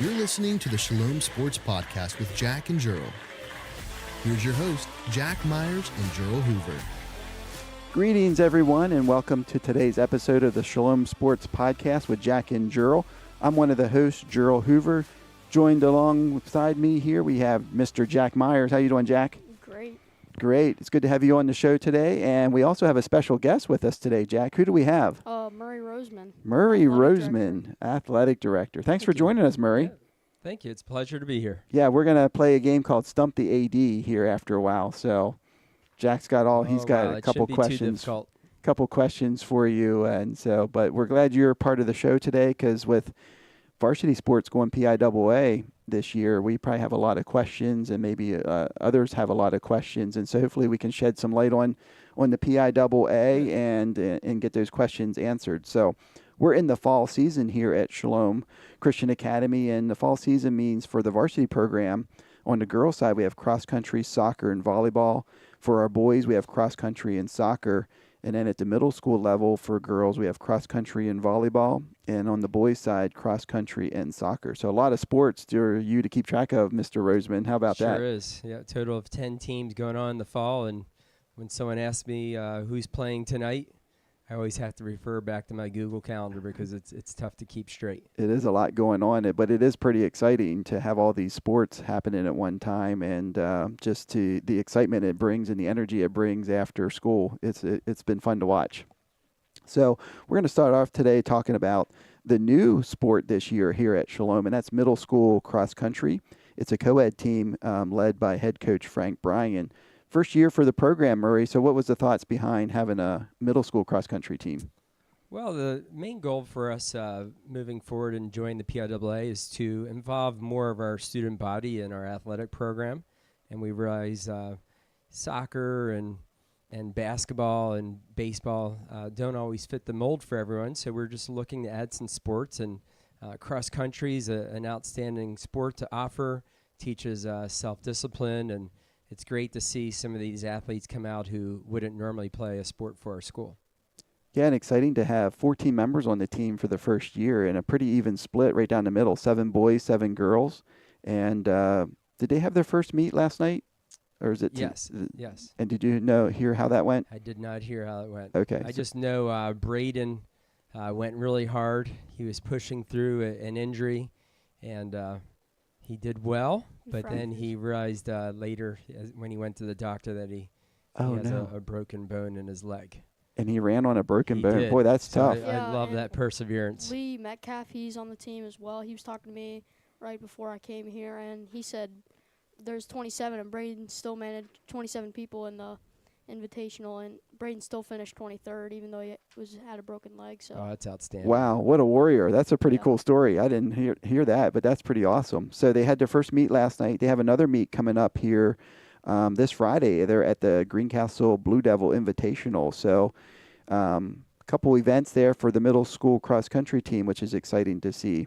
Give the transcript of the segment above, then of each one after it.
You're listening to the Shalom Sports Podcast with Jack and Gerald. Here's your host, Jack Myers and Gerald Hoover. Greetings, everyone, and welcome to today's episode of the Shalom Sports Podcast with Jack and Gerald. I'm one of the hosts, Gerald Hoover. Joined alongside me here, we have Mr. Jack Myers. How you doing, Jack? Great. Great. It's good to have you on the show today. And we also have a special guest with us today, Jack. Who do we have? Murray Roseman. Murray Athletic Roseman, Director. Athletic Director. Thanks for joining us, Murray. Yeah. Thank you. It's a pleasure to be here. Yeah, we're going to play a game called Stump the AD here after a while. So Jack's got he's got a couple questions for you. And so, but we're glad you're part of the show today because with varsity sports going PIAA this year, we probably have a lot of questions, and maybe others have a lot of questions. And so hopefully we can shed some light on the PIAA and get those questions answered. So we're in the fall season here at Shalom Christian Academy, and the fall season means for the varsity program, on the girls' side, we have cross country, soccer, and volleyball. For our boys, we have cross country and soccer. And then at the middle school level for girls, we have cross country and volleyball. And on the boys' side, cross country and soccer. So a lot of sports for you to keep track of, Mr. Roseman. How about that? Sure is. Yeah, total of 10 teams going on in the fall. And when someone asks me who's playing tonight, I always have to refer back to my Google Calendar because it's tough to keep straight. It is a lot going on, but it is pretty exciting to have all these sports happening at one time, and just to the excitement it brings and the energy it brings after school. It's been fun to watch. So we're going to start off today talking about the new sport this year here at Shalom, and that's middle school cross country. It's a co-ed team led by head coach Frank Bryan. First year for the program, Murray. So what was the thoughts behind having a middle school cross-country team? Well, the main goal for us moving forward and joining the PIAA is to involve more of our student body in our athletic program. And we realize soccer and basketball and baseball don't always fit the mold for everyone. So we're just looking to add some sports. And cross-country is an outstanding sport to offer, teaches self-discipline, and it's great to see some of these athletes come out who wouldn't normally play a sport for our school. Yeah, and exciting to have 14 members on the team for the first year and a pretty even split right down the middle, 7 boys, 7 girls. And did they have their first meet last night? Or is it? Yes, yes. And did you hear how that went? I did not hear how it went. Okay. I just know Braden went really hard. He was pushing through an injury, and he did well. But then he realized later when he went to the doctor that he has a broken bone in his leg. And he ran on a broken bone. Did. Boy, that's So tough. I love that perseverance. Lee Metcalf, he's on the team as well. He was talking to me right before I came here, and he said there's 27, and Braden still managed 27 people in the invitational, and Braden still finished 23rd, even though he had a broken leg. So. Oh, that's outstanding. Wow, what a warrior. That's a pretty cool story. I didn't hear that, but that's pretty awesome. So they had their first meet last night. They have another meet coming up here this Friday. They're at the Greencastle Blue Devil Invitational. So a couple events there for the middle school cross-country team, which is exciting to see.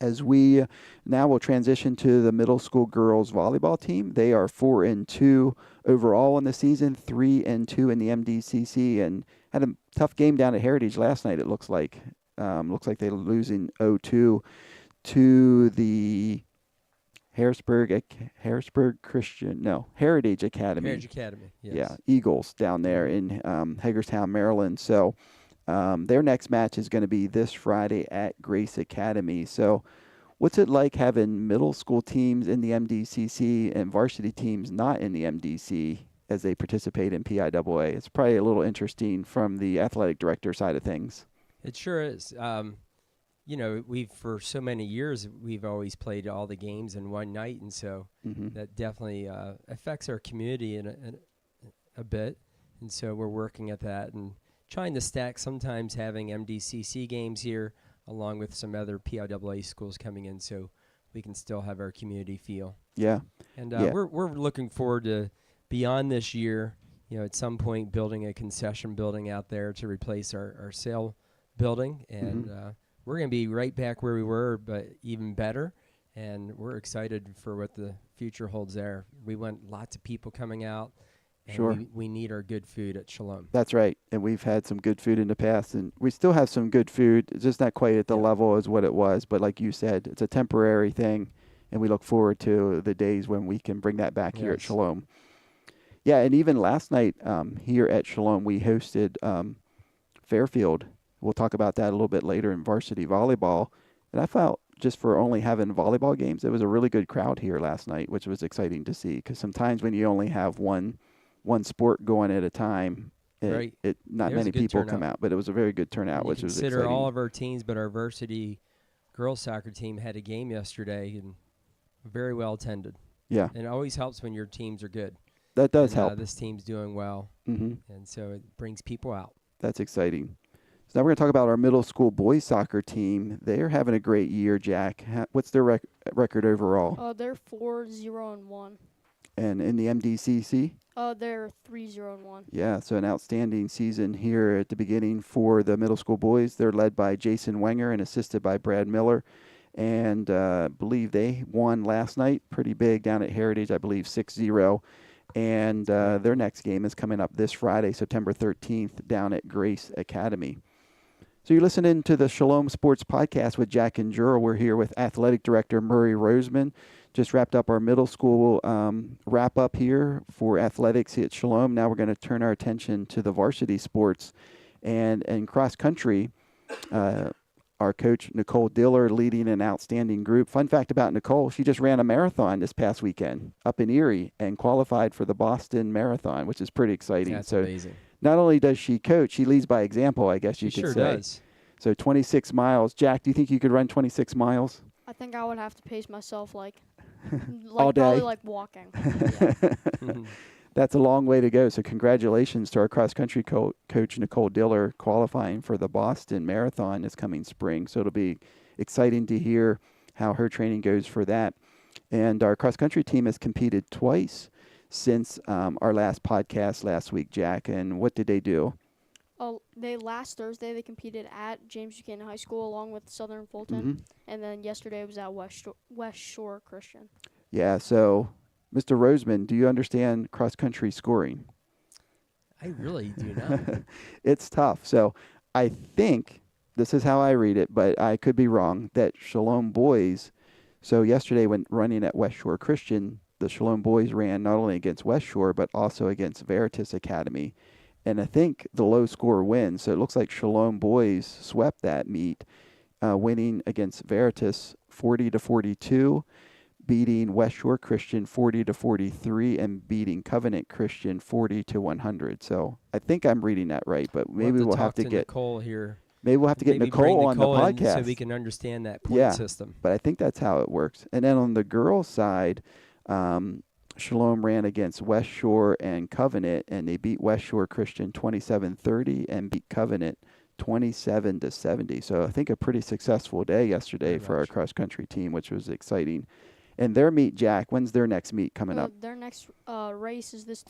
As we now will transition to the middle school girls volleyball team. They are 4-2 overall in the season, 3-2 in the MDCC, and had a tough game down at Heritage last night. It looks like they're losing 0-2 to the Heritage Academy. Heritage Academy, yes. Yeah, Eagles down there in Hagerstown, Maryland. So their next match is going to be this Friday at Grace Academy. So what's it like having middle school teams in the MDCC and varsity teams not in the MDC as they participate in PIAA? It's probably a little interesting from the athletic director side of things. It sure is. We've for so many years, we've always played all the games in one night, and so that definitely affects our community in a bit. And so we're working at that and trying to stack sometimes having MDCC games here along with some other PIAA schools coming in so we can still have our community feel. Yeah. And we're looking forward to beyond this year, at some point building a concession building out there to replace our sale building. And we're going to be right back where we were, but even better. And we're excited for what the future holds there. We want lots of people coming out And Sure. We need our good food at Shalom. That's right. And we've had some good food in the past, and we still have some good food. It's just not quite at the level as what it was. But like you said, it's a temporary thing, and we look forward to the days when we can bring that back here at Shalom. Yeah, and even last night here at Shalom, we hosted Fairfield. We'll talk about that a little bit later in varsity volleyball. And I felt just for only having volleyball games, it was a really good crowd here last night, which was exciting to see. Because sometimes when you only have one sport going at a time, not many people come out. But it was a very good turnout, which was exciting. Consider all of our teams, but our varsity girls soccer team had a game yesterday and very well attended. Yeah. And it always helps when your teams are good. That does help. This team's doing well, and so it brings people out. That's exciting. So now we're going to talk about our middle school boys soccer team. They're having a great year, Jack. What's their record overall? They're 4-0-1. And in the MDCC? They're 3-0-1. Yeah, so an outstanding season here at the beginning for the middle school boys. They're led by Jason Wenger and assisted by Brad Miller. And I believe they won last night pretty big down at Heritage, I believe 6-0. And their next game is coming up this Friday, September 13th, down at Grace Academy. So you're listening to the Shalom Sports Podcast with Jack and Jura. We're here with Athletic Director Murray Roseman. Just wrapped up our middle school wrap-up here for athletics at Shalom. Now we're going to turn our attention to the varsity sports. And cross-country, our coach, Nicole Diller, leading an outstanding group. Fun fact about Nicole, she just ran a marathon this past weekend up in Erie and qualified for the Boston Marathon, which is pretty exciting. That's amazing. Not only does she coach, she leads by example, I guess you could say. She sure does. So 26 miles. Jack, do you think you could run 26 miles? I think I would have to pace myself like all day. Probably like walking. That's a long way to go. So congratulations to our cross-country coach, Nicole Diller, qualifying for the Boston Marathon this coming spring. So it'll be exciting to hear how her training goes for that. And our cross-country team has competed twice since our last podcast last week, Jack. And what did they do? Last Thursday they competed at James Buchanan High School along with Southern Fulton. And then yesterday it was at West Shore Christian. Yeah, so Mr. Roseman, do you understand cross-country scoring? I really do not. It's tough. So I think, this is how I read it, but I could be wrong, that Shalom boys, so yesterday when running at West Shore Christian, the Shalom boys ran not only against West Shore, but also against Veritas Academy. And I think the low score wins. So it looks like Shalom boys swept that meet, winning against Veritas 40-42. Beating West Shore Christian 40-43 and beating Covenant Christian 40-100. So I think I'm reading that right, but maybe we'll have to get Nicole here. Maybe we'll have to get Nicole on the podcast so we can understand that point system. But I think that's how it works. And then on the girls' side, Shalom ran against West Shore and Covenant, and they beat West Shore Christian 27-30 and beat Covenant 27-70. So I think a pretty successful day yesterday for our cross-country team, which was exciting. And their meet, Jack, when's their next meet coming up? Their next race is this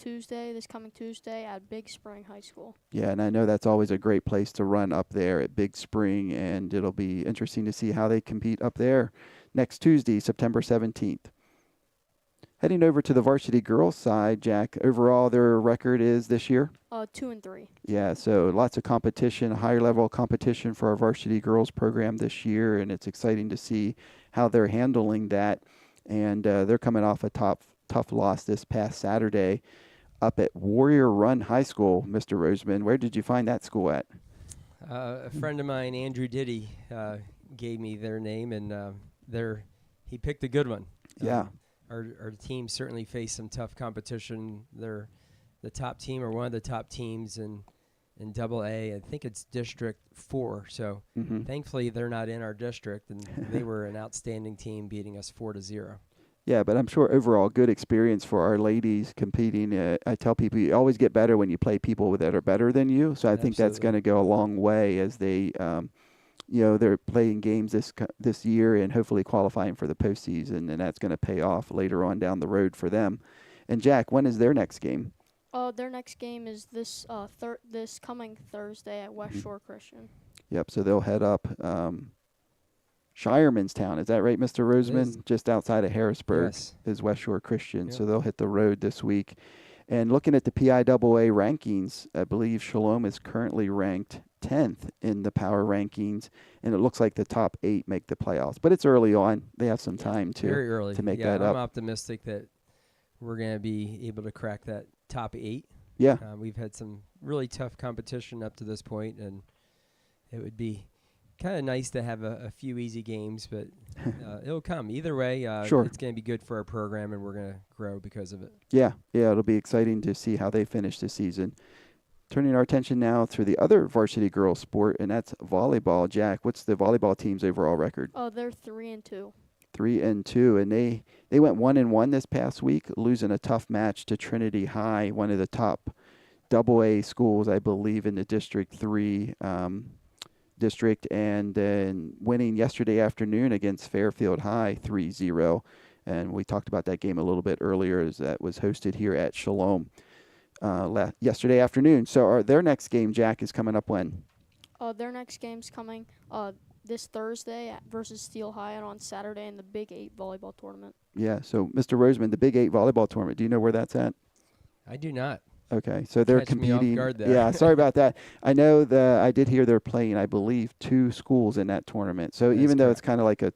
coming Tuesday at Big Spring High School. Yeah, and I know that's always a great place to run up there at Big Spring, and it'll be interesting to see how they compete up there next Tuesday, September 17th. Heading over to the varsity girls side, Jack, overall their record is this year? 2-3. Yeah, so lots of competition, higher level competition for our varsity girls program this year, and it's exciting to see how they're handling that. And they're coming off a tough loss this past Saturday up at Warrior Run High School, Mr. Roseman. Where did you find that school at? A friend of mine, Andrew Diddy, gave me their name, and he picked a good one. Yeah. Our team certainly faced some tough competition. They're the top team, or one of the top teams in AA. I think it's District 4. So thankfully they're not in our district, and they were an outstanding team, beating us 4-0. Yeah, but I'm sure overall good experience for our ladies competing. I tell people you always get better when you play people that are better than you. So I think that's going to go a long way as they, they're playing games this year and hopefully qualifying for the postseason, and that's going to pay off later on down the road for them. And Jack, when is their next game? Their next game is this coming Thursday at West Shore Christian. Yep, so they'll head up Shiremanstown. Is that right, Mr. Roseman? Just outside of Harrisburg is West Shore Christian. Yep. So they'll hit the road this week. And looking at the PIAA rankings, I believe Shalom is currently ranked 10th in the power rankings, and it looks like the top 8 make the playoffs. But it's early on; they have some time to very early to make that up. I'm optimistic that we're going to be able to crack that top 8. Yeah, we've had some really tough competition up to this point, and it would be kind of nice to have a few easy games, but it'll come. Either way, sure. It's going to be good for our program, and we're going to grow because of it. Yeah, it'll be exciting to see how they finish the season. Turning our attention now to the other varsity girls sport, and that's volleyball. Jack, what's the volleyball team's overall record? Oh, they're 3-2. 3-2, and they went 1-1 this past week, losing a tough match to Trinity High, one of the top AA schools, I believe, in the District 3 district, and then winning yesterday afternoon against Fairfield High 3-0. And we talked about that game a little bit earlier, as that was hosted here at Shalom yesterday afternoon. So their next game, Jack, is coming up when? Their next game's coming this Thursday versus Steel High, and on Saturday in the Big 8 volleyball tournament. Yeah, so Mr. Roseman, the Big 8 volleyball tournament, do you know where that's at? I do not. Okay, so they're competing. Me off guard there. Yeah, sorry about that. I know I did hear they're playing, I believe, 2 schools in that tournament. So That's even though correct. it's kind of like a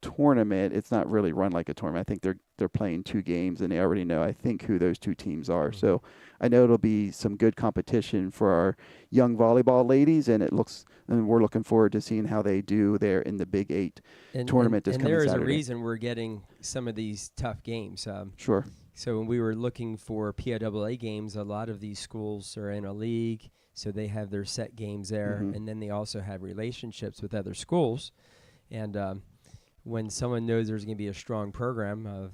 tournament, it's not really run like a tournament. I think they're playing 2 games, and they already know, I think, who those 2 teams are. Mm-hmm. So I know it'll be some good competition for our young volleyball ladies, and we're looking forward to seeing how they do there in the Big 8 tournament this coming Saturday. And there is a reason we're getting some of these tough games. Sure. So when we were looking for PIAA games, a lot of these schools are in a league, so they have their set games there, Mm-hmm. and then they also have relationships with other schools. And when someone knows there's going to be a strong program,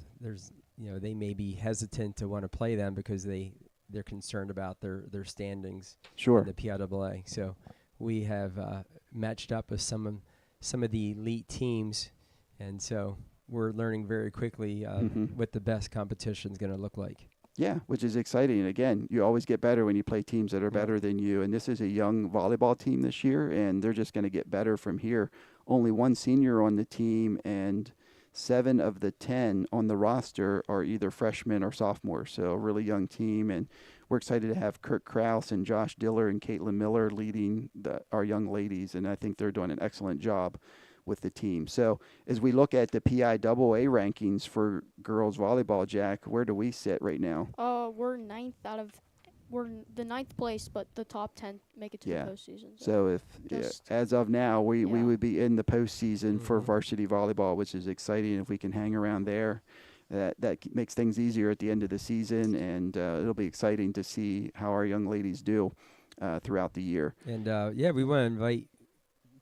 they may be hesitant to want to play them because they're concerned about their standings Sure. in the PIAA. So we have matched up with some of the elite teams, and so we're learning very quickly what the best competition is going to look like. Yeah, which is exciting. Again, you always get better when you play teams that are better than you. And this is a young volleyball team this year, and they're just going to get better from here. Only 1 senior on the team, and 7 of the 10 on the roster are either freshmen or sophomores. So a really young team, and we're excited to have Kirk Krause and Josh Diller and Caitlin Miller leading our young ladies, and I think they're doing an excellent job with the team. So as we look at the PIAA rankings for girls volleyball, Jack, where do we sit right now? We're the 9th place, but the top 10 make it to the postseason. So as of now, we would be in the postseason for varsity volleyball, which is exciting. If we can hang around there, that makes things easier at the end of the season, and it'll be exciting to see how our young ladies do throughout the year. And we want to invite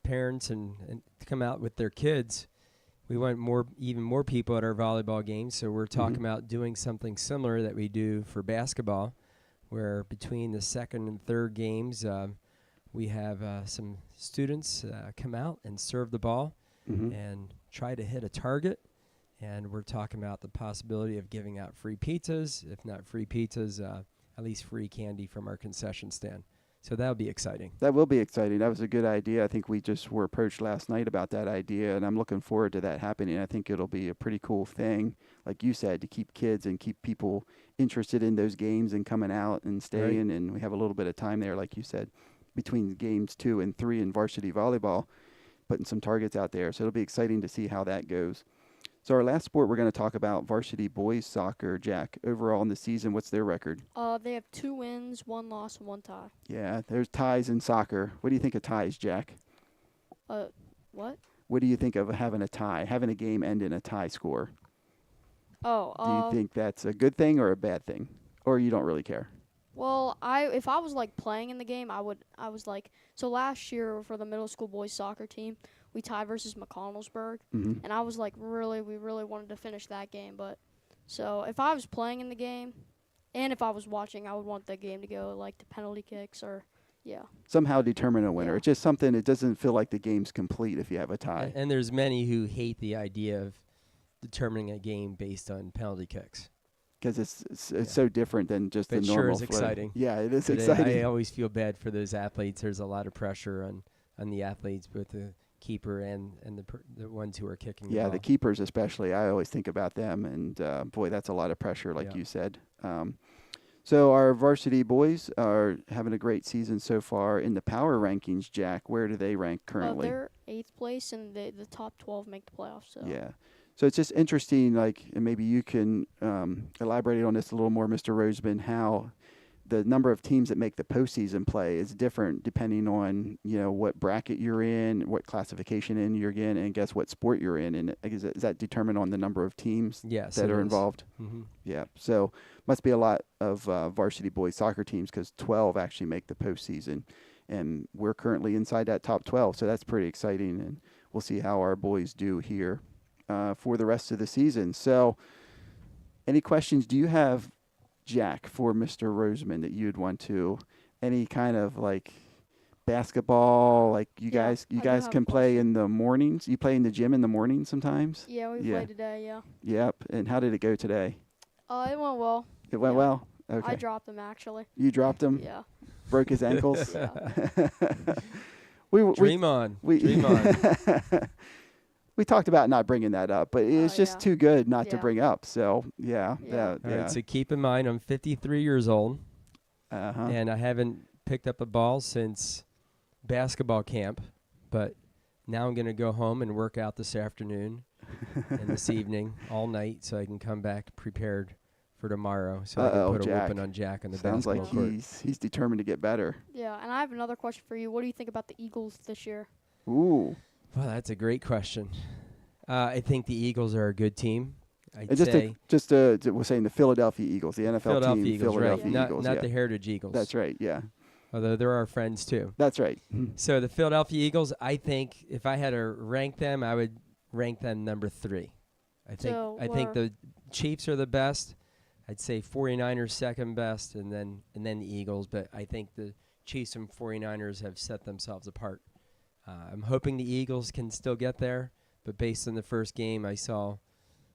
parents and to come out with their kids. We want even more people at our volleyball games, so we're talking about doing something similar that we do for basketball, where between the second and third games we have some students come out and serve the ball and try to hit a target, and we're talking about the possibility of giving out free pizzas, if not free pizzas, at least free candy from our concession stand. So that'll be exciting. That will be exciting. That was a good idea. I think we just were approached last night about that idea, and I'm looking forward to that happening. I think it'll be a pretty cool thing, like you said, to keep kids and keep people interested in those games and coming out and staying. Right. And we have a little bit of time there, like you said, between games 2 and 3 in varsity volleyball, putting some targets out there. So it'll be exciting to see how that goes. So our last sport, we're going to talk about varsity boys soccer. Jack, overall in the season, what's their record? They have 2 wins, 1 loss, and 1 tie. Yeah, there's ties in soccer. What do you think of ties, Jack? What? What do you think of having a tie, having a game end in a tie score? Do you think that's a good thing or a bad thing, or you don't really care? Well, if I was like playing in the game, so last year for the middle school boys soccer team, we tied versus McConnellsburg, and I was like we really wanted to finish that game. But so if I was playing in the game, and if I was watching, I would want the game to go like to penalty kicks or somehow determine a winner. It's just something. It doesn't feel like the game's complete if you have a tie. And there's many who hate the idea of determining a game based on penalty kicks. Because it's so different than just the normal flow. It sure is flow. exciting. Yeah, it is exciting. I always feel bad for those athletes. There's a lot of pressure on the athletes, both the keeper and the ones who are kicking the ball. The keepers especially. I always think about them, and boy, that's a lot of pressure, like you said. So our varsity boys are having a great season so far. In the power rankings, Jack, where do they rank currently? They're 8th place, and the top 12 make the playoffs. So. Yeah. So it's just interesting, like, and maybe you can elaborate on this a little more, Mr. Roseman, how the number of teams that make the postseason play is different depending on, what bracket you're in, what classification you're in, and guess what sport you're in. And is that determined on the number of teams that are involved? Mm-hmm. Yeah. So must be a lot of varsity boys soccer teams because 12 actually make the postseason. And we're currently inside that top 12. So that's pretty exciting. And we'll see how our boys do here for the rest of the season. So any questions do you have, Jack, for Mr. Roseman that you'd want to, any kind of like basketball, like you guys can play in the mornings? You play in the gym in the morning sometimes? Yeah, we played today, yeah. Yep. And how did it go today? It went well. It went well? Okay. I dropped him, actually. You dropped him? Yeah. Broke his ankles? Yeah. Dream on. We talked about not bringing that up, but it's just too good not to bring up. So, yeah. Right, so keep in mind, I'm 53 years old, and I haven't picked up a ball since basketball camp, but now I'm going to go home and work out this afternoon and this evening all night so I can come back prepared for tomorrow so I can put a whooping on Jack on the basketball court. Sounds like he's determined to get better. Yeah, and I have another question for you. What do you think about the Eagles this year? Ooh. Well, that's a great question. I think the Eagles are a good team. We're saying the Philadelphia Eagles, the NFL Philadelphia team. Eagles, Philadelphia right. Eagles, not the Heritage Eagles. That's right, yeah. Although they're our friends too. That's right. So the Philadelphia Eagles, I think if I had to rank them, I would rank them number 3. I think the Chiefs are the best. I'd say 49ers second best, and then the Eagles. But I think the Chiefs and 49ers have set themselves apart. I'm hoping the Eagles can still get there, but based on the first game, I saw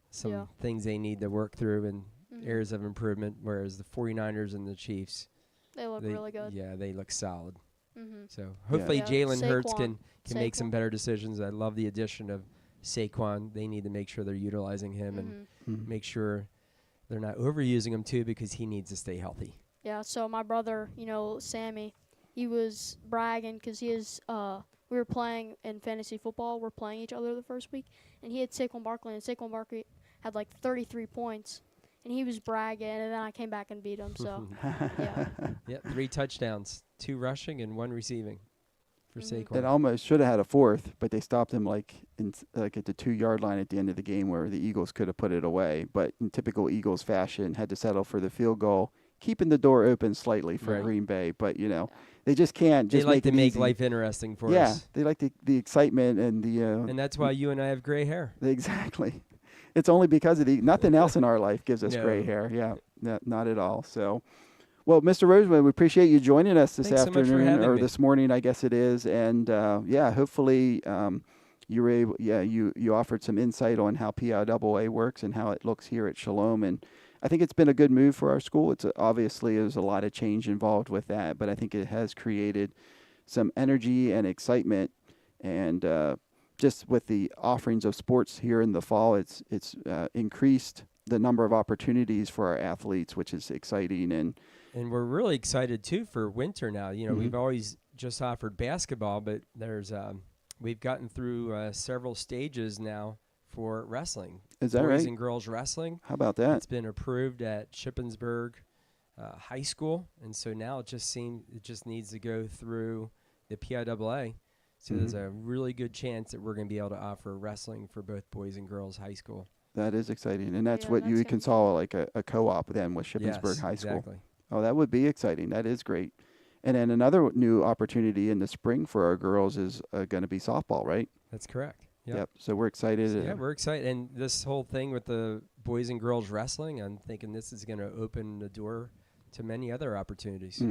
some things they need to work through and areas of improvement, whereas the 49ers and the Chiefs, they look really good. Yeah, they look solid. Mm-hmm. So hopefully Jalen Hurts can make some better decisions. I love the addition of Saquon. They need to make sure they're utilizing him and make sure they're not overusing him too, because he needs to stay healthy. Yeah, so my brother, Sammy, he was bragging because we were playing in fantasy football. We're playing each other the first week, and he had Saquon Barkley, and Saquon Barkley had like 33 points, and he was bragging, and then I came back and beat him. So, yeah. Yeah, 3 touchdowns, 2 rushing and 1 receiving for Saquon. It almost should have had a 4th, but they stopped him at the 2-yard line at the end of the game where the Eagles could have put it away. But in typical Eagles fashion, had to settle for the field goal, keeping the door open slightly for Green Bay. But, they just can't just they like to make life interesting for us. Yeah, they like the excitement and the and that's why you and I have gray hair. Exactly. It's only because of nothing else in our life gives us gray hair. Yeah, not at all. So, well, Mr. Roseman, we appreciate you joining us this afternoon or this morning, I guess it is. And hopefully you were able. Yeah, you offered some insight on how PIAA works and how it looks here at Shalom. And I think it's been a good move for our school. Obviously there's a lot of change involved with that, but I think it has created some energy and excitement, and just with the offerings of sports here in the fall, it's increased the number of opportunities for our athletes, which is exciting. And we're really excited too for winter now. We've always just offered basketball, but there's we've gotten through several stages now for wrestling. Is that right? Boys and girls wrestling. How about that? It's been approved at Shippensburg High School, and so now it just needs to go through the PIAA. So there's a really good chance that we're going to be able to offer wrestling for both boys and girls high school. That is exciting, and that's what you can call like a co-op then with Shippensburg High School. Exactly. Oh, that would be exciting. That is great. And then another new opportunity in the spring for our girls is going to be softball, right? That's correct. Yep. So we're excited. So we're excited. And this whole thing with the boys and girls wrestling, I'm thinking this is going to open the door to many other opportunities.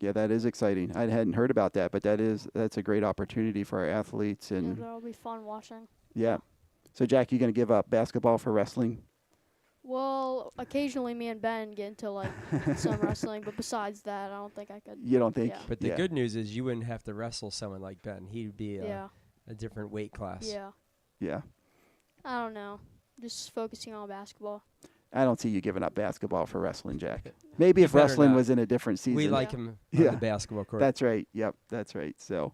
Yeah, that is exciting. I hadn't heard about that, but that's a great opportunity for our athletes. And that'll be fun watching. Yeah. So, Jack, you going to give up basketball for wrestling? Well, occasionally me and Ben get into some wrestling, but besides that, I don't think I could. You don't think? Yeah. But the good news is you wouldn't have to wrestle someone like Ben. He would be a different weight class. Yeah. Yeah. I don't know. Just focusing on basketball. I don't see you giving up basketball for wrestling, Jack. Maybe if wrestling was in a different season. We like him on the basketball court. That's right. Yep, that's right. So,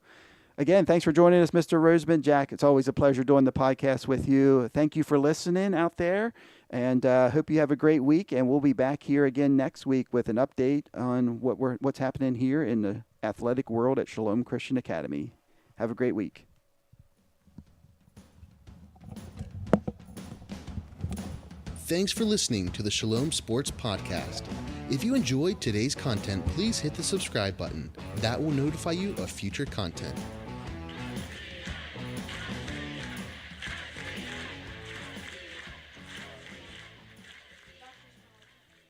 again, thanks for joining us, Mr. Roseman. Jack, it's always a pleasure doing the podcast with you. Thank you for listening out there, and hope you have a great week. And we'll be back here again next week with an update on what's happening here in the athletic world at Shalom Christian Academy. Have a great week. Thanks for listening to the Shalom Sports Podcast. If you enjoyed today's content, please hit the subscribe button. That will notify you of future content.